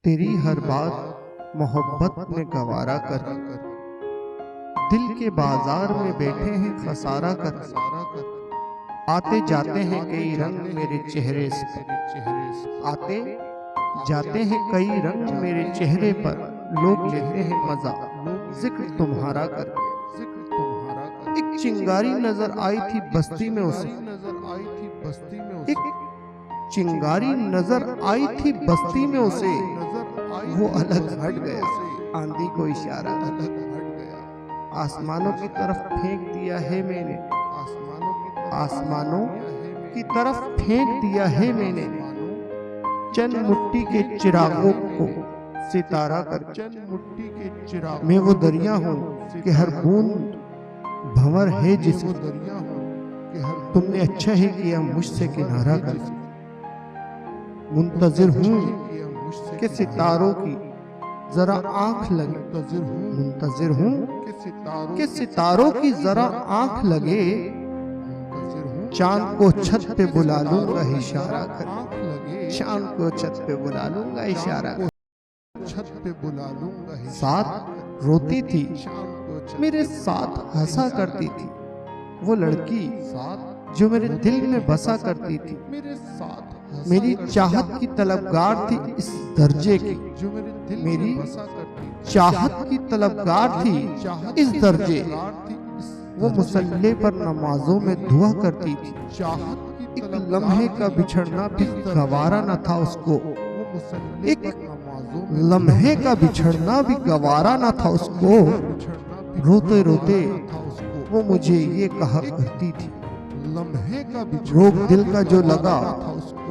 तेरी हर बात मोहब्बत में गवारा कर, दिल के बाजार में बैठे हैं खसारा कर। आते जाते हैं कई रंग मेरे चेहरे से, आते जाते हैं कई रंग मेरे चेहरे पर। लोग लेते हैं मजा जिक्र तुम्हारा कर। एक चिंगारी नजर आई थी बस्ती में उसे, एक चिंगारी नजर आई थी बस्ती में उसे। वो अलग हट गया, आंधी को इशारा अलग हट गया। आसमानों की तरफ फेंक दिया है मैंने, आसमानों की तरफ फेंक दिया है मैंने। चंद मिट्टी के चिरागों को सितारा कर। चंद मिट्टी के चिराग मैं वो दरिया हूँ कि हर बूंद भंवर है जिसको दरिया हूँ कि हर तुमने अच्छा ही किया मुझसे किनारा कर। मुंतजिर हूँ कि सितारों की जरा आंख लगे, मुंतजिर हूँ कि सितारों की जरा आंख लगे। चांद को छत पे बुला लूंगा इशारा कर, चांद को छत पे बुला लूंगा इशारा कर। छत पे बुला लूंगा। साथ रोती थी मेरे साथ हंसा करती थी वो लड़की जो मेरे दिल में बसा करती थी। मेरे साथ मेरी चाहत की तलबगार थी इस दर्जे की, जो मेरे दिल मेरी चाहत की तलबगार थी इस दर्जे। वो मुसल्ले पर नमाजों में दुआ करती थी। एक लम्हे का बिछड़ना भी गवारा न था उसको, एक लम्हे का बिछड़ना भी गवारा न था उसको। रोते रोते वो मुझे ये कहा करती थी, लम्हे का रोग दिल का जो लगा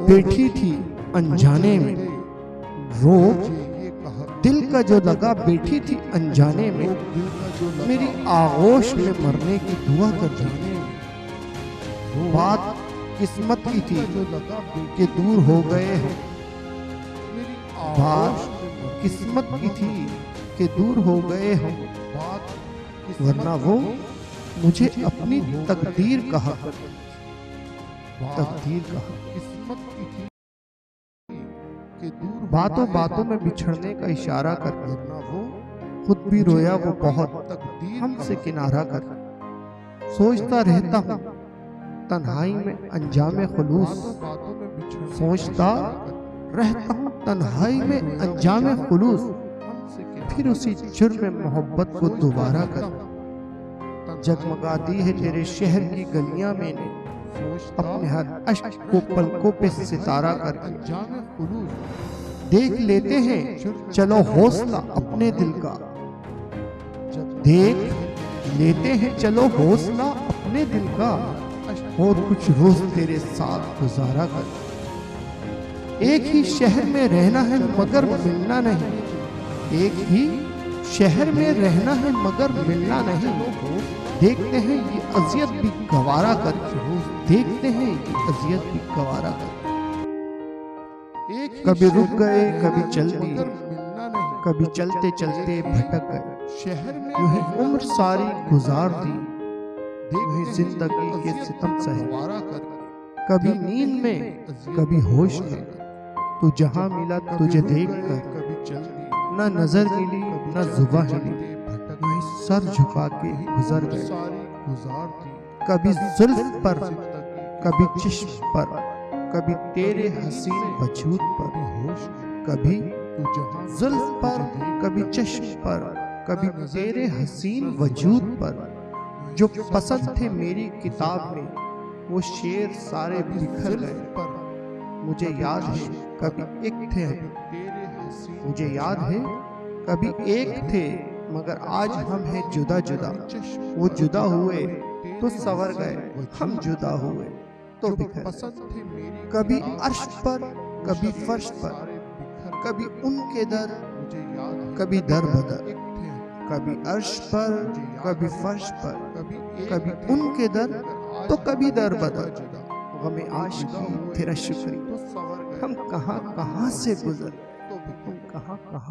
बैठी थी अनजाने में। रोग दिल का जो लगा बैठी थी अनजाने में। मेरी आगोश में मरने की दुआ करती थी। बात किस्मत की थी कि दूर हो गए हैं, बात किस्मत की थी कि दूर हो गए हम। वरना वो मुझे अपनी तकदीर कहा, तकदीर कहा। किस्मत की थी कि दूर बातों बातों में बिछड़ने का इशारा कर। वरना वो खुद भी रोया वो बहुत हमसे किनारा कर। सोचता रहता हूँ तन्हाई में अंजामे खुलूस, सोचता रहता हूँ तन्हाई में अंजामे खुलूस। फिर उसी जुर्म मोहब्बत को दोबारा कर। जगमगा दी है तेरे शहर की गलियां मैंने, अपने हर अश्क को पलकों पे सितारा करके। देख लेते हैं चलो हौसला अपने दिल का, देख लेते हैं चलो हौसला अपने दिल का। और कुछ रोज तेरे साथ गुजारा कर। एक ही शहर में रहना है मगर मिलना नहीं, एक ही शहर में रहना है मगर मिलना नहीं। देखते हैं ये अजियत भी गवारा कर, देखते हैं ये अजियत भी गवारा कर। कभी रुक गए कभी चल दिए, कभी चलते चलते भटक गए। यूं ही उम्र सारी गुजार दी, यूं ही जिंदगी के सितम सहे। कभी नींद में कभी होश में, तू जहां मिला तुझे देख कर न नजर मिली न जुबां हिली। सर झुका के गुजर गए। कभी जुल्फ पर कभी चिश्म पर, कभी तेरे हसीन वजूद पर। कभी जुल्फ पर कभी चश्म पर, कभी तेरे हसीन वजूद पर। जो पसंद थे मेरी किताब में वो शेर सारे बिखर गए। मुझे याद है कभी एक थे, मुझे याद है कभी एक थे मगर आज हम हैं जुदा जुदा। वो जुदा हुए तो संवर गए, हम जुदा हुए तो बिखर। कभी अर्श पर कभी फर्श पर, कभी उनके दर कभी दर बदर। कभी अर्श पर कभी फर्श पर, कभी उनके दर तो कभी दर बदर। गमे आशिकी तेरा शुक्रिया, हम कहां कहां से गुजर, हम कहां कहां